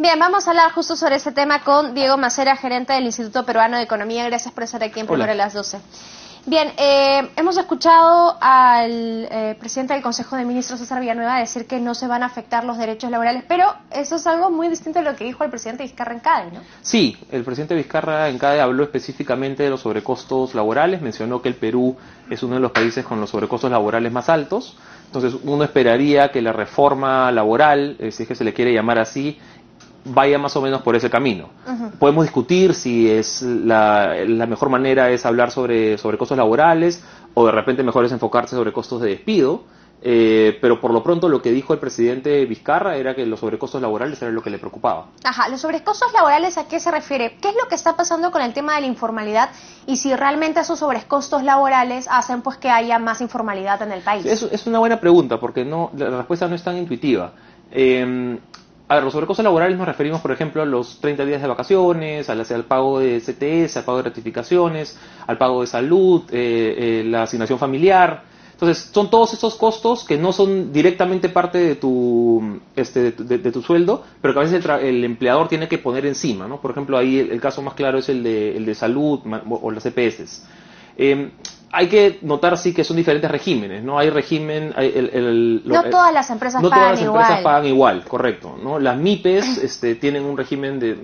Bien, vamos a hablar justo sobre ese tema con Diego Macera, gerente del Instituto Peruano de Economía. Gracias por estar aquí en Primero a las 12. Bien, hemos escuchado al presidente del Consejo de Ministros, César Villanueva, decir que no se van a afectar los derechos laborales, pero eso es algo muy distinto de lo que dijo el presidente Vizcarra en CADE, ¿no? Sí, el presidente Vizcarra en CADE habló específicamente de los sobrecostos laborales, mencionó que el Perú es uno de los países con los sobrecostos laborales más altos, entonces uno esperaría que la reforma laboral, si es que se le quiere llamar así, vaya más o menos por ese camino. Podemos discutir si es la mejor manera es hablar sobre costos laborales o de repente mejor es enfocarse sobre costos de despido, pero por lo pronto lo que dijo el presidente Vizcarra era que los sobrecostos laborales era lo que le preocupaba. Ajá, los sobrecostos laborales, ¿a qué se refiere? ¿Qué es lo que está pasando con el tema de la informalidad y si realmente esos sobrecostos laborales hacen pues que haya más informalidad en el país? Es una buena pregunta porque la respuesta no es tan intuitiva. A ver, los sobrecostos laborales nos referimos, por ejemplo, a los 30 días de vacaciones, al pago de CTS, al pago de gratificaciones, al pago de salud, la asignación familiar. Entonces, son todos estos costos que no son directamente parte de tu sueldo, pero que a veces el empleador tiene que poner encima, ¿no? Por ejemplo, ahí el caso más claro es el de salud o las EPS. Hay que notar sí que son diferentes regímenes, ¿no? Hay régimen... no todas las empresas pagan igual. No todas las empresas pagan igual, correcto, ¿no? Las MIPES tienen un régimen de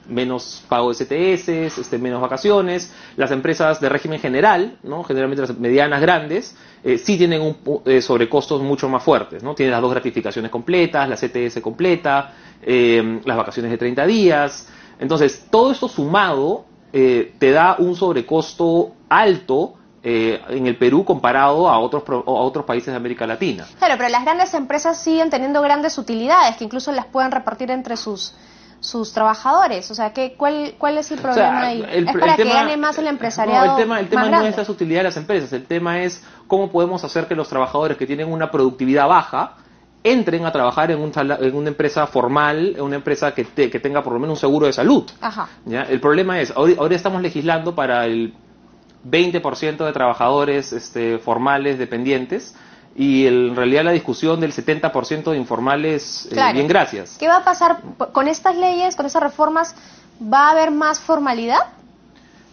menos pago de CTS, menos vacaciones. Las empresas de régimen general, ¿no? Generalmente las medianas grandes, sí tienen sobrecostos mucho más fuertes, ¿no? Tienen las 2 gratificaciones completas, la CTS completa, las vacaciones de 30 días. Entonces, todo esto sumado te da un sobrecosto alto en el Perú comparado a otros países de América Latina. Claro, pero las grandes empresas siguen teniendo grandes utilidades que incluso las pueden repartir entre sus trabajadores. O sea, ¿cuál es el problema ahí? ¿Es para que gane más el empresariado? No, el tema no es la utilidad de las empresas, el tema es cómo podemos hacer que los trabajadores que tienen una productividad baja entren a trabajar en una empresa formal, en una empresa que tenga por lo menos un seguro de salud. Ajá. ¿Ya? El problema es, ahora estamos legislando para el 20% de trabajadores formales dependientes y en realidad la discusión del 70% de informales, claro. Bien, gracias. ¿Qué va a pasar con estas leyes, con estas reformas? ¿Va a haber más formalidad?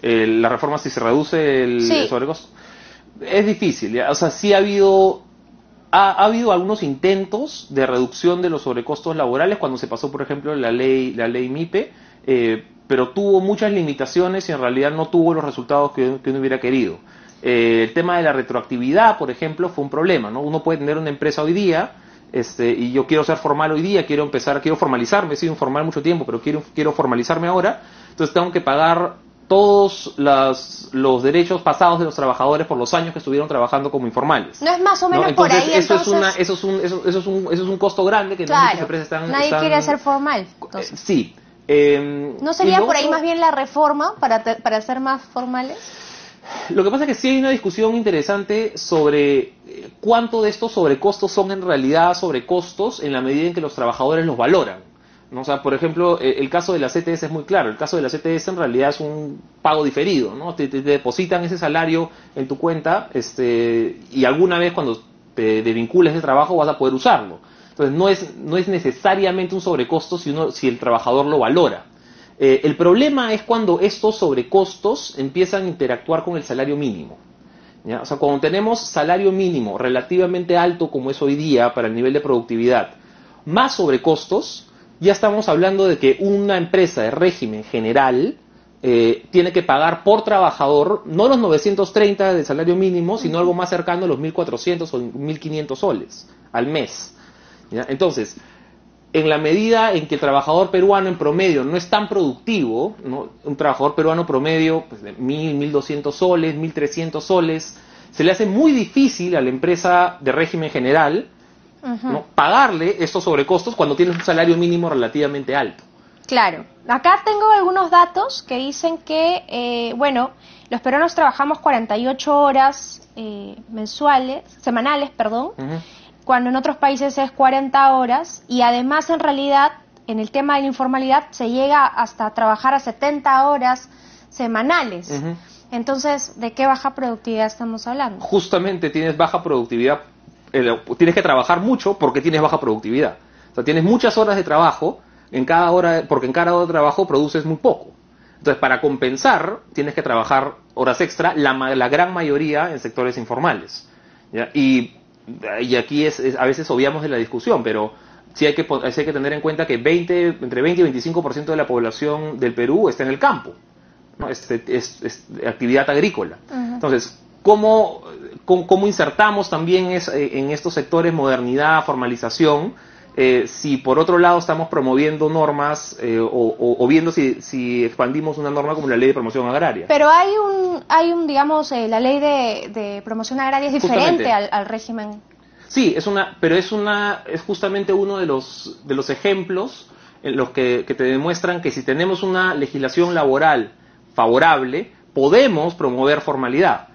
La reforma, si se reduce el sobrecosto, es difícil, ¿ya? O sea, sí ha habido algunos intentos de reducción de los sobrecostos laborales cuando se pasó, por ejemplo, la ley MIPE, pero tuvo muchas limitaciones y en realidad no tuvo los resultados que uno hubiera querido. El tema de la retroactividad, por ejemplo, fue un problema, ¿no? Uno puede tener una empresa hoy día, y yo quiero ser formal hoy día, quiero formalizarme, he sido informal mucho tiempo, pero quiero formalizarme ahora, entonces tengo que pagar todos los derechos pasados de los trabajadores por los años que estuvieron trabajando como informales. No es más o menos, ¿no? Entonces, por ahí, eso es un costo grande que claro, muchas empresas nadie quiere ser formal. Entonces. Sí. ¿No sería por ahí más bien la reforma para ser más formales? Lo que pasa es que sí hay una discusión interesante sobre cuánto de estos sobrecostos son en realidad sobrecostos en la medida en que los trabajadores los valoran, ¿no? O sea, por ejemplo, el caso de la CTS es muy claro. El caso de la CTS en realidad es un pago diferido, ¿no? Te depositan ese salario en tu cuenta y alguna vez cuando te desvincules de trabajo vas a poder usarlo. Entonces no es necesariamente un sobrecosto si el trabajador lo valora. El problema es cuando estos sobrecostos empiezan a interactuar con el salario mínimo, ¿ya? O sea, cuando tenemos salario mínimo relativamente alto como es hoy día para el nivel de productividad, más sobrecostos, ya estamos hablando de que una empresa de régimen general tiene que pagar por trabajador no los 930 del salario mínimo, sino algo más cercano a los 1.400 o 1.500 soles al mes, ¿ya? Entonces, en la medida en que el trabajador peruano en promedio no es tan productivo, ¿no? Un trabajador peruano promedio pues, de 1.000, 1.200 soles, 1.300 soles, se le hace muy difícil a la empresa de régimen general, ¿no? Pagarle estos sobrecostos cuando tienes un salario mínimo relativamente alto. Claro. Acá tengo algunos datos que dicen que, los peruanos trabajamos 48 horas semanales, cuando en otros países es 40 horas, y además en realidad, en el tema de la informalidad, se llega hasta trabajar a 70 horas semanales. Entonces, ¿de qué baja productividad estamos hablando? Justamente tienes baja productividad, tienes que trabajar mucho porque tienes baja productividad. O sea, tienes muchas horas de trabajo, porque en cada hora de trabajo produces muy poco. Entonces, para compensar, tienes que trabajar horas extra, la gran mayoría en sectores informales, ¿ya? Y aquí a veces obviamos de la discusión, pero sí hay que tener en cuenta que entre 20 y 25% de la población del Perú está en el campo, ¿no? Es actividad agrícola. Entonces, ¿cómo insertamos también en estos sectores modernidad, formalización? Si por otro lado estamos promoviendo normas o viendo si expandimos una norma como la Ley de Promoción Agraria. Pero hay un digamos, la Ley de Promoción Agraria es diferente al régimen. Sí, es justamente uno de los ejemplos en los que te demuestran que si tenemos una legislación laboral favorable, podemos promover formalidad.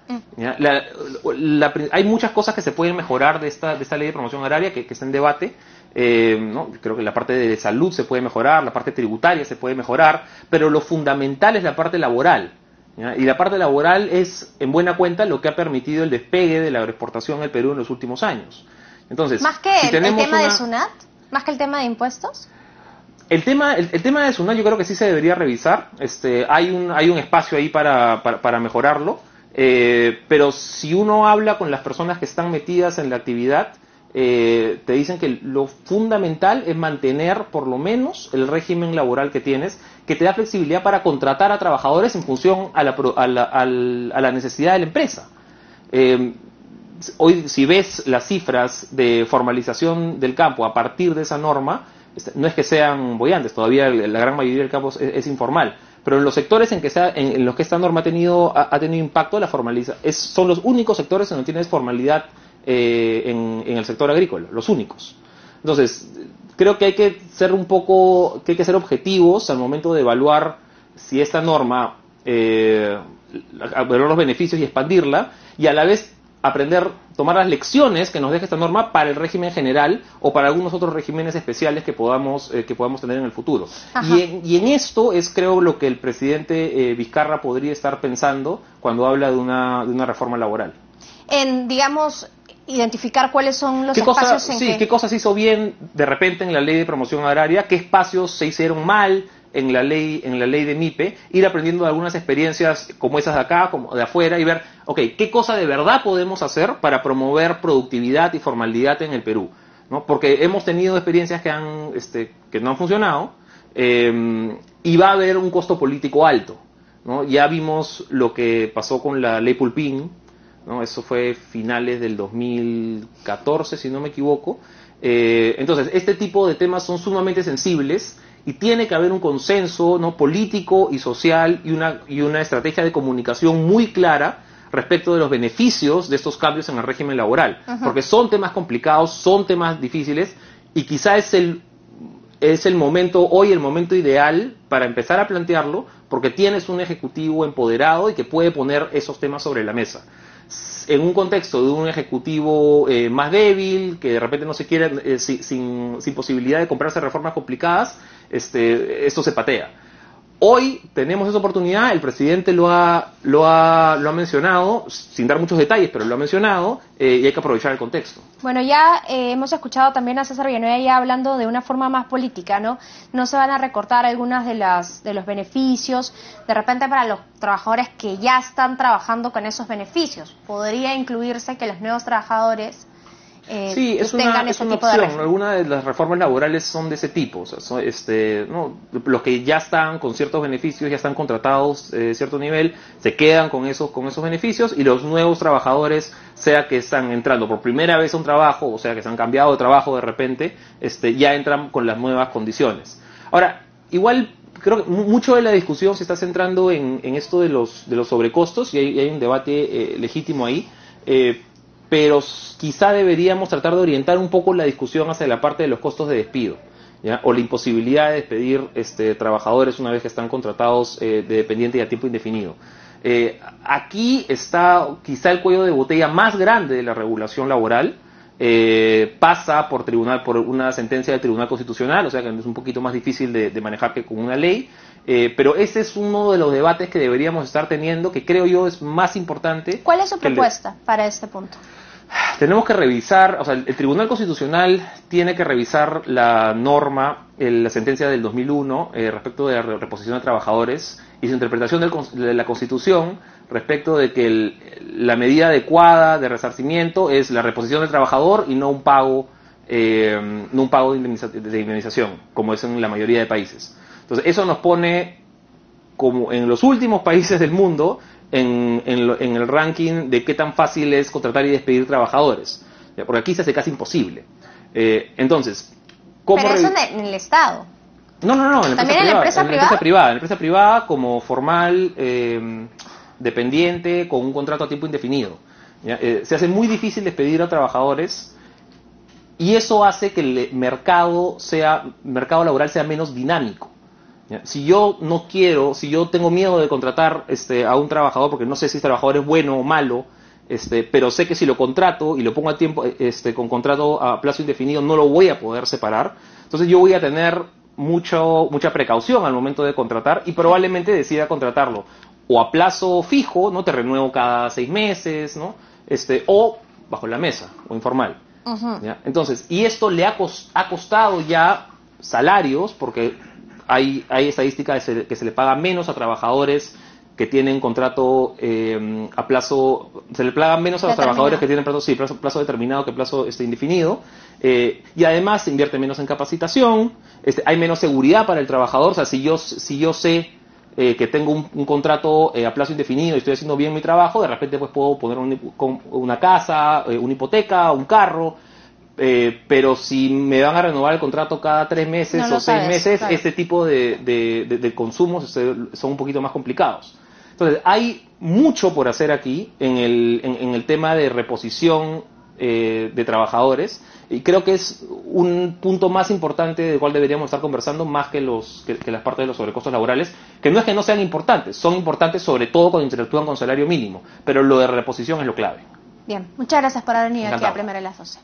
Hay muchas cosas que se pueden mejorar de esta Ley de Promoción Agraria que está en debate. ¿No? Creo que la parte de salud se puede mejorar, la parte tributaria se puede mejorar, pero lo fundamental es la parte laboral, ¿ya? Y la parte laboral es, en buena cuenta, lo que ha permitido el despegue de la agroexportación en el Perú en los últimos años. Entonces, ¿más que el tema de SUNAT? ¿Más que el tema de impuestos? El tema de SUNAT yo creo que sí se debería revisar. Hay un espacio ahí para mejorarlo, pero si uno habla con las personas que están metidas en la actividad, te dicen que lo fundamental es mantener por lo menos el régimen laboral que tienes, que te da flexibilidad para contratar a trabajadores en función a la necesidad de la empresa. Hoy, si ves las cifras de formalización del campo a partir de esa norma, no es que sean boyantes, todavía la gran mayoría del campo es informal, pero en los sectores en los que esta norma ha tenido impacto, son los únicos sectores en donde tienes formalidad en el sector agrícola, los únicos. Entonces, creo que hay que ser objetivos al momento de evaluar si esta norma, evaluar los beneficios y expandirla, y a la vez tomar las lecciones que nos deja esta norma para el régimen general o para algunos otros regímenes especiales que podamos tener en el futuro. Y en esto es, creo, lo que el presidente Vizcarra podría estar pensando cuando habla de una reforma laboral. Digamos, identificar cuáles son los espacios qué cosas hizo bien de repente en la Ley de Promoción Agraria, qué espacios se hicieron mal en la ley de MIPE, ir aprendiendo de algunas experiencias como esas de acá, como de afuera, y ver, qué cosa de verdad podemos hacer para promover productividad y formalidad en el Perú, ¿no? Porque hemos tenido experiencias que no han funcionado, y va a haber un costo político alto, ¿no? Ya vimos lo que pasó con la Ley Pulpín, ¿no? Eso fue finales del 2014, si no me equivoco. Entonces, este tipo de temas son sumamente sensibles y tiene que haber un consenso, ¿no?, político y social y una estrategia de comunicación muy clara respecto de los beneficios de estos cambios en el régimen laboral. Porque son temas complicados, son temas difíciles y quizá es el momento ideal para empezar a plantearlo, porque tienes un ejecutivo empoderado y que puede poner esos temas sobre la mesa. En un contexto de un ejecutivo más débil, que de repente no se quiere, sin posibilidad de comprarse reformas complicadas, esto se patea. Hoy tenemos esa oportunidad, el presidente lo ha mencionado, sin dar muchos detalles, pero lo ha mencionado, y hay que aprovechar el contexto. Bueno, ya hemos escuchado también a César Villanueva ya hablando de una forma más política, ¿no? No se van a recortar algunas de los beneficios, de repente para los trabajadores que ya están trabajando con esos beneficios. Podría incluirse que los nuevos trabajadores sí, es una opción. Algunas de las reformas laborales son de ese tipo. O sea, los que ya están con ciertos beneficios, ya están contratados de cierto nivel, se quedan con esos beneficios, y los nuevos trabajadores, sea que están entrando por primera vez a un trabajo, o sea que se han cambiado de trabajo de repente, ya entran con las nuevas condiciones. Ahora, igual creo que mucho de la discusión se está centrando en esto de los sobrecostos, y hay un debate legítimo ahí, pero quizá deberíamos tratar de orientar un poco la discusión hacia la parte de los costos de despido, ¿ya? O la imposibilidad de despedir trabajadores una vez que están contratados de dependiente y a tiempo indefinido. Aquí está quizá el cuello de botella más grande de la regulación laboral. Pasa por una sentencia del Tribunal Constitucional, o sea que es un poquito más difícil de manejar que con una ley, pero ese es uno de los debates que deberíamos estar teniendo, que creo yo es más importante. ¿Cuál es su propuesta para este punto? Tenemos que revisar, o sea, el Tribunal Constitucional tiene que revisar la norma, la sentencia del 2001 respecto de la reposición de trabajadores y su interpretación de la Constitución respecto de que la medida adecuada de resarcimiento es la reposición del trabajador y no un pago de indemnización, como es en la mayoría de países. Entonces, eso nos pone como en los últimos países del mundo en el ranking de qué tan fácil es contratar y despedir trabajadores. Porque aquí se hace casi imposible. Entonces, ¿cómo pero eso en el Estado. No, en la empresa privada. En la empresa privada como formal, dependiente, con un contrato a tiempo indefinido. Se hace muy difícil despedir a trabajadores y eso hace que el mercado laboral sea menos dinámico. Si yo si yo tengo miedo de contratar a un trabajador porque no sé si ese trabajador es bueno o malo, pero sé que si lo contrato y lo pongo a tiempo, con contrato a plazo indefinido, no lo voy a poder separar, entonces yo voy a tener mucha precaución al momento de contratar y probablemente decida contratarlo o a plazo fijo, no te renuevo cada 6 meses, ¿no? O bajo la mesa o informal. ¿Ya? Entonces, y esto le ha costado ya salarios porque hay estadísticas que se le paga menos a trabajadores que tienen contrato a plazo, se le paga menos a los trabajadores que tienen plazo determinado que plazo indefinido, y además se invierte menos en capacitación, hay menos seguridad para el trabajador. O sea, si yo sé que tengo un contrato a plazo indefinido y estoy haciendo bien mi trabajo, de repente pues puedo poner una casa, una hipoteca, un carro. Pero si me van a renovar el contrato cada 3 meses o 6 meses, claro, este tipo de consumos son un poquito más complicados. Entonces, hay mucho por hacer aquí en el tema de reposición de trabajadores, y creo que es un punto más importante del cual deberíamos estar conversando más que las partes de los sobrecostos laborales, que no es que no sean importantes, son importantes sobre todo cuando interactúan con salario mínimo, pero lo de reposición es lo clave. Bien, muchas gracias por haber venido aquí a Primero a las 12.